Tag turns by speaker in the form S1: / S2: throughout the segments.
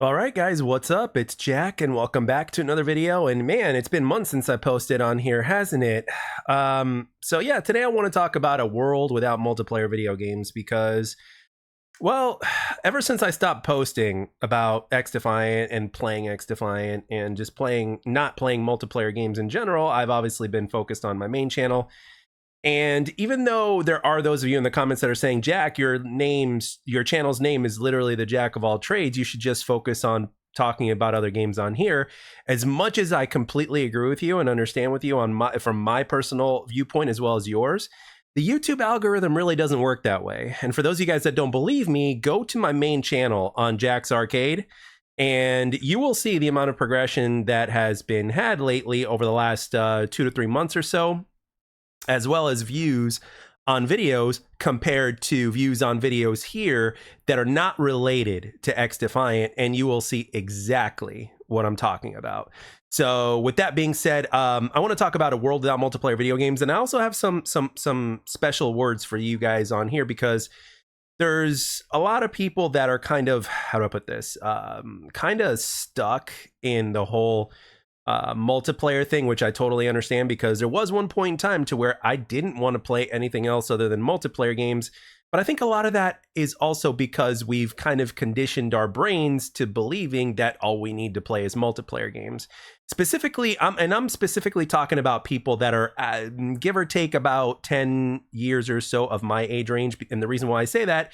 S1: All right, guys, what's up? It's Jack, and welcome back to another video. And man, it's been months since I posted on here, hasn't it? So yeah, today I want to talk about a world without multiplayer video games because, well, ever since I stopped posting about XDefiant and playing XDefiant and just not playing multiplayer games in general, I've obviously been focused on my main channel. And even though there are those of you in the comments that are saying, Jack, your channel's name is literally the Jack of all trades, you should just focus on talking about other games on here. As much as I completely agree with you and understand with you from my personal viewpoint as well as yours, the YouTube algorithm really doesn't work that way. And for those of you guys that don't believe me, go to my main channel on Jack's Arcade, and you will see the amount of progression that has been had lately over the last 2 to 3 months or so, as well as views on videos compared to views on videos here that are not related to XDefiant, and you will see exactly what I'm talking about. So with that being said, I want to talk about a world without multiplayer video games, and I also have some special words for you guys on here because there's a lot of people that are kind of, how do I put this, kind of stuck in the whole multiplayer thing, which I totally understand because there was one point in time to where I didn't want to play anything else other than multiplayer games. But I think a lot of that is also because we've kind of conditioned our brains to believing that all we need to play is multiplayer games. Specifically, I'm specifically talking about people that are give or take about 10 years or so of my age range. And the reason why I say that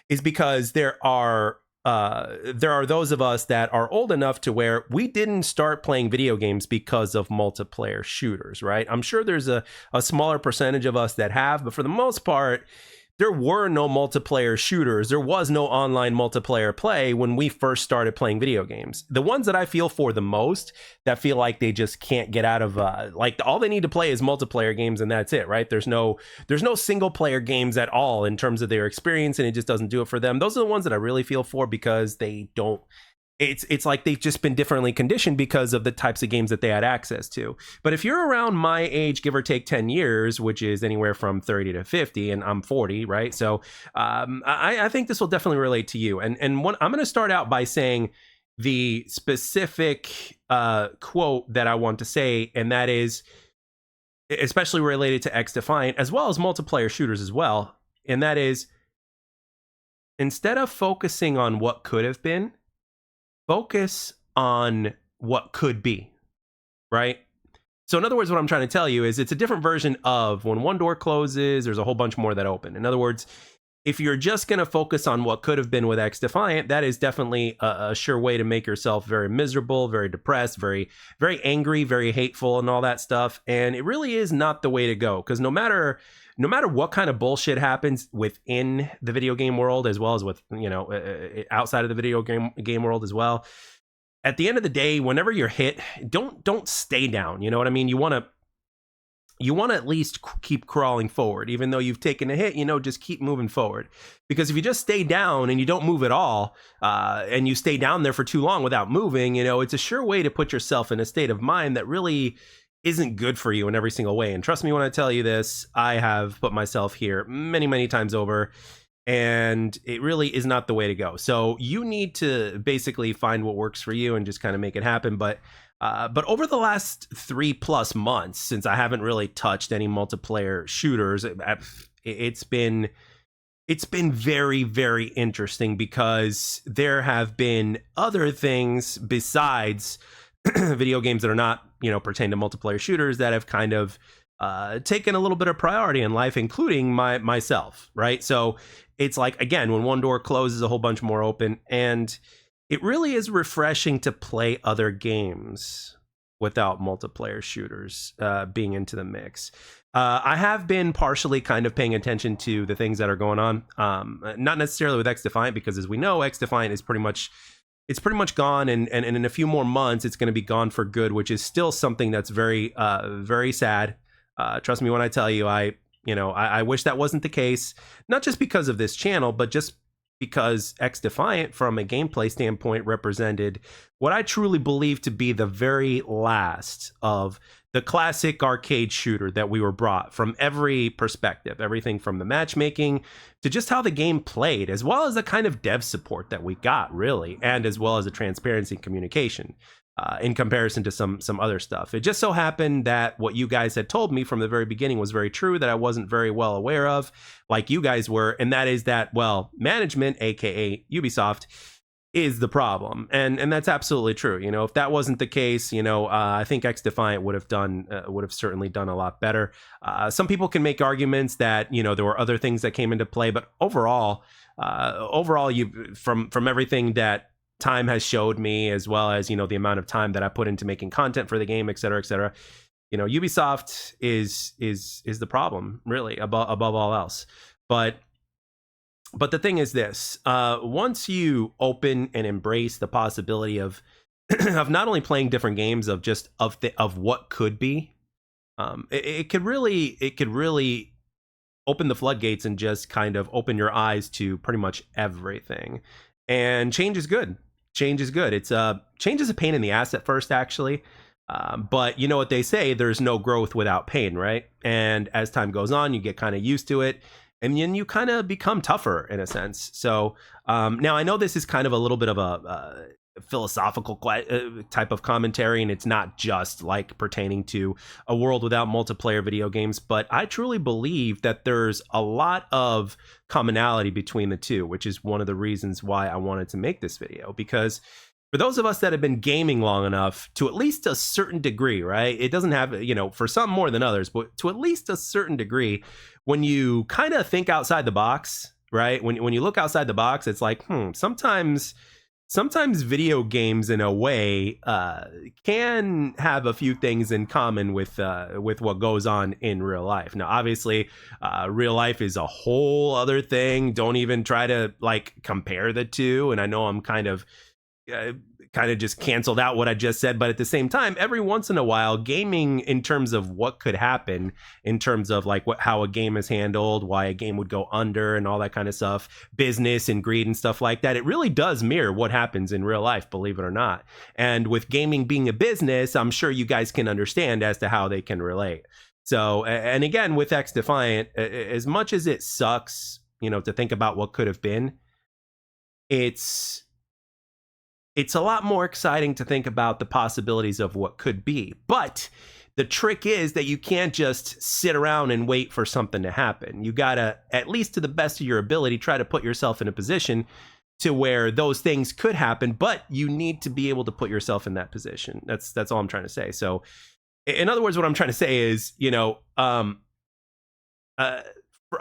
S1: is because there are those of us that are old enough to where we didn't start playing video games because of multiplayer shooters, right? I'm sure there's a smaller percentage of us that have, but for the most part, there were no multiplayer shooters. There was no online multiplayer play when we first started playing video games. The ones that I feel for the most, that feel like they just can't get out of, like all they need to play is multiplayer games and that's it, right? There's no single player games at all in terms of their experience, and it just doesn't do it for them. Those are the ones that I really feel for because they don't, it's like they've just been differently conditioned because of the types of games that they had access to. But if you're around my age, give or take 10 years, which is anywhere from 30 to 50, and I'm 40, right? So I think this will definitely relate to you. And I'm going to start out by saying the specific quote that I want to say, and that is especially related to XDefiant as well as multiplayer shooters as well. And that is, instead of focusing on what could have been, focus on what could be, right? So in other words, what I'm trying to tell you is it's a different version of when one door closes, there's a whole bunch more that open. In other words, if you're just going to focus on what could have been with XDefiant, that is definitely a sure way to make yourself very miserable, very depressed, very, very angry, very hateful, and all that stuff. And it really is not the way to go, because no matter what kind of bullshit happens within the video game world, as well as with, outside of the video game world as well, at the end of the day, whenever you're hit, don't stay down. You know what I mean? You want to at least keep crawling forward, even though you've taken a hit. Just keep moving forward, because if you just stay down and you don't move at all, and you stay down there for too long without moving, it's a sure way to put yourself in a state of mind that really isn't good for you in every single way. And trust me when I tell you this, I have put myself here many, many times over, and it really is not the way to go. So you need to basically find what works for you and just kind of make it happen. But over the last 3+ months, since I haven't really touched any multiplayer shooters, it's been very, very interesting, because there have been other things besides video games that are not, pertain to multiplayer shooters that have kind of taken a little bit of priority in life, including myself, right? So it's like, again, when one door closes, a whole bunch more open, and it really is refreshing to play other games without multiplayer shooters being into the mix. I have been partially kind of paying attention to the things that are going on, not necessarily with XDefiant, because as we know, XDefiant is pretty much gone, and in a few more months it's going to be gone for good, which is still something that's very very sad. Trust me when I tell you, I wish that wasn't the case, not just because of this channel, but just because XDefiant, from a gameplay standpoint, represented what I truly believe to be the very last of the classic arcade shooter that we were brought from every perspective, everything from the matchmaking to just how the game played, as well as the kind of dev support that we got, really, and as well as the transparency and communication. In comparison to some other stuff. It just so happened that what you guys had told me from the very beginning was very true, that I wasn't very well aware of, like you guys were, and that is that, well, management, aka Ubisoft, is the problem, and that's absolutely true. You know, if that wasn't the case, you know, I think XDefiant would have certainly done a lot better. Some people can make arguments that, you know, there were other things that came into play, but overall, you from everything that time has showed me, as well as, you know, the amount of time that I put into making content for the game, et cetera, you know, Ubisoft is the problem, really, above all else. But the thing is this: once you open and embrace the possibility of of not only playing different games, of just of what could be, it could really open the floodgates and just kind of open your eyes to pretty much everything. And change is good. Change is good. It's change is a pain in the ass at first, actually. But you know what they say, there's no growth without pain, right? And as time goes on, you get kind of used to it, and then you kind of become tougher in a sense. So now I know this is kind of a little bit of a philosophical type of commentary, and it's not just like pertaining to a world without multiplayer video games, but I truly believe that there's a lot of commonality between the two, which is one of the reasons why I wanted to make this video. Because for those of us that have been gaming long enough, to at least a certain degree, right? It doesn't have, you know, for some more than others, but to at least a certain degree, when you kind of think outside the box, right? When you look outside the box, it's like, sometimes video games, in a way, can have a few things in common with what goes on in real life. Now, obviously, real life is a whole other thing. Don't even try to like compare the two. And I know I'm kind of just canceled out what I just said, but at the same time, every once in a while, gaming, in terms of what could happen, in terms of like how a game is handled, why a game would go under, and all that kind of stuff, business and greed and stuff like that, it really does mirror what happens in real life, believe it or not. And with gaming being a business, I'm sure you guys can understand as to how they can relate. So, and again, with XDefiant, as much as it sucks, you know, to think about what could have been, it's a lot more exciting to think about the possibilities of what could be. But the trick is that you can't just sit around and wait for something to happen. You gotta, at least to the best of your ability, try to put yourself in a position to where those things could happen, but you need to be able to put yourself in that position. That's all I'm trying to say. So in other words, what I'm trying to say is, you know,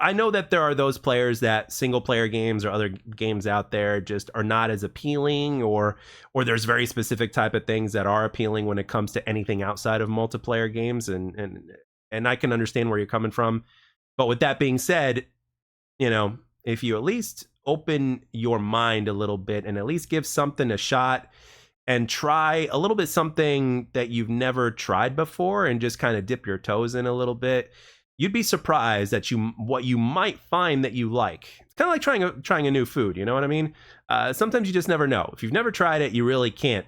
S1: I know that there are those players that single player games or other games out there just are not as appealing, or there's very specific type of things that are appealing when it comes to anything outside of multiplayer games, and I can understand where you're coming from. But with that being said, you know, if you at least open your mind a little bit and at least give something a shot and try a little bit something that you've never tried before and just kind of dip your toes in a little bit, you'd be surprised at what you might find that you like. It's kind of like trying a new food, you know what I mean? Sometimes you just never know. If you've never tried it, you really can't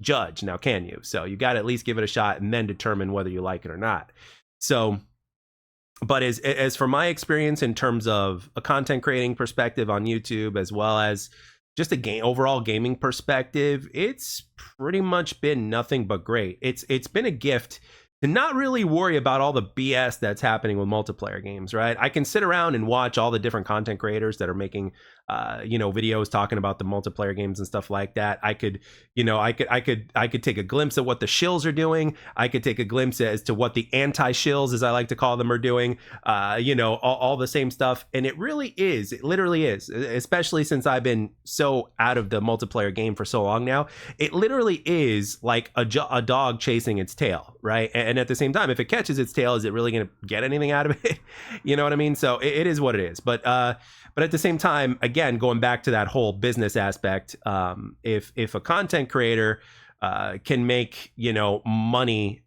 S1: judge, now can you? So you got to at least give it a shot and then determine whether you like it or not. So, but as for my experience in terms of a content creating perspective on YouTube, as well as just a overall gaming perspective, it's pretty much been nothing but great. It's been a gift to not really worry about all the BS that's happening with multiplayer games, right? I can sit around and watch all the different content creators that are making, you know, videos talking about the multiplayer games and stuff like that. I could take a glimpse at what the shills are doing. I could take a glimpse as to what the anti-shills, as I like to call them, are doing. You know, all the same stuff. And it literally is, especially since I've been so out of the multiplayer game for so long now. It literally is like a dog chasing its tail, right? And at the same time, if it catches its tail, is it really going to get anything out of it? You know what I mean? So it is what it is. But at the same time, again, going back to that whole business aspect, if a content creator can make, you know, money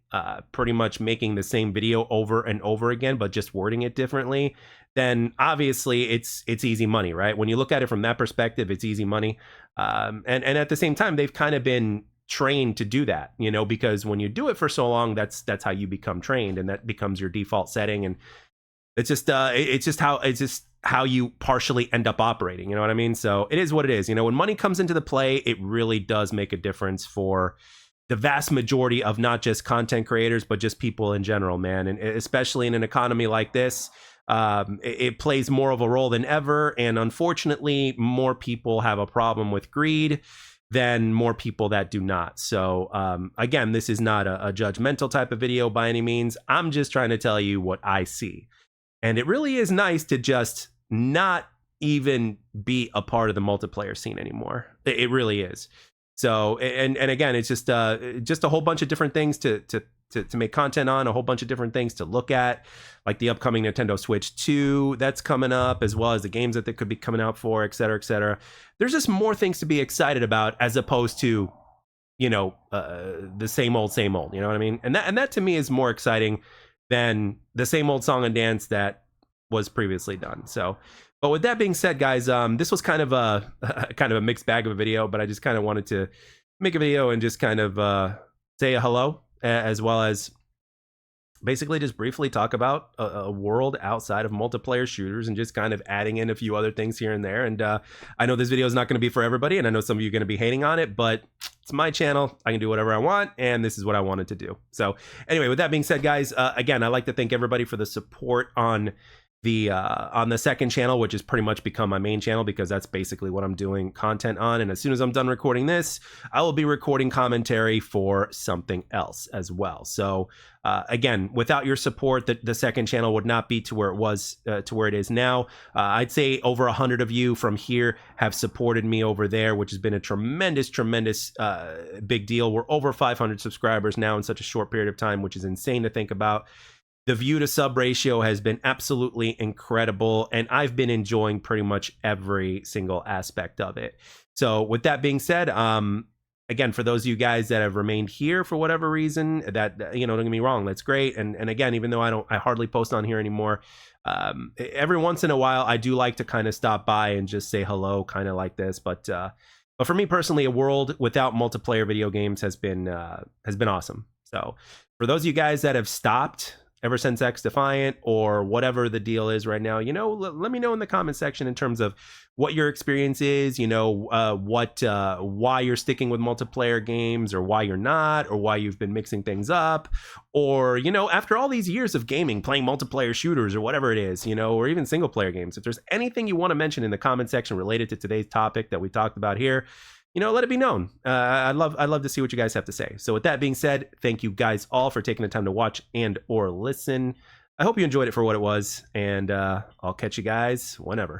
S1: pretty much making the same video over and over again, but just wording it differently, then obviously it's easy money, right? When you look at it from that perspective, it's easy money. And at the same time, they've kind of been trained to do that, you know, because when you do it for so long, that's how you become trained, and that becomes your default setting. And it's just how you partially end up operating, you know what I mean? So it is what it is. You know, when money comes into the play, it really does make a difference for the vast majority of not just content creators, but just people in general, man. And especially in an economy like this, it plays more of a role than ever. And unfortunately, more people have a problem with greed than more people that do not. So again, this is not a judgmental type of video by any means. I'm just trying to tell you what I see. And it really is nice to just not even be a part of the multiplayer scene anymore. It really is. So, and again, it's just a whole bunch of different things to make content on, a whole bunch of different things to look at, like the upcoming Nintendo Switch 2 that's coming up, as well as the games that they could be coming out for, et cetera, et cetera. There's just more things to be excited about, as opposed to, you know, the same old, you know what I mean? And that to me is more exciting than the same old song and dance that was previously done. So, but with that being said, guys, this was kind of a mixed bag of a video, but I just kind of wanted to make a video and just kind of say a hello, as well as basically just briefly talk about a world outside of multiplayer shooters, and just kind of adding in a few other things here and there. And I know this video is not going to be for everybody, and I know some of you are going to be hating on it, but it's my channel. I can do whatever I want, and this is what I wanted to do. So anyway, with that being said, guys, again, I'd like to thank everybody for the support on the second channel, which has pretty much become my main channel, because that's basically what I'm doing content on. And as soon as I'm done recording this, I will be recording commentary for something else as well. So again, without your support, the second channel would not be to where it was, to where it is now. I'd say over 100 of you from here have supported me over there, which has been a tremendous big deal. We're over 500 subscribers now in such a short period of time, which is insane to think about. The view to sub ratio has been absolutely incredible, and I've been enjoying pretty much every single aspect of it. So with that being said, again, for those of you guys that have remained here for whatever reason, that, you know, don't get me wrong, that's great. And again, even though I hardly post on here anymore, every once in a while I do like to kind of stop by and just say hello, kind of like this. But for me personally, a world without multiplayer video games has been awesome. So for those of you guys that have stopped ever since XDefiant, or whatever the deal is right now, you know, let me know in the comment section in terms of what your experience is, you know, why you're sticking with multiplayer games, or why you're not, or why you've been mixing things up, or, you know, after all these years of gaming, playing multiplayer shooters or whatever it is, you know, or even single player games. If there's anything you want to mention in the comment section related to today's topic that we talked about here, you know, let it be known. I'd love to see what you guys have to say. So with that being said, thank you guys all for taking the time to watch and or listen. I hope you enjoyed it for what it was, and I'll catch you guys whenever.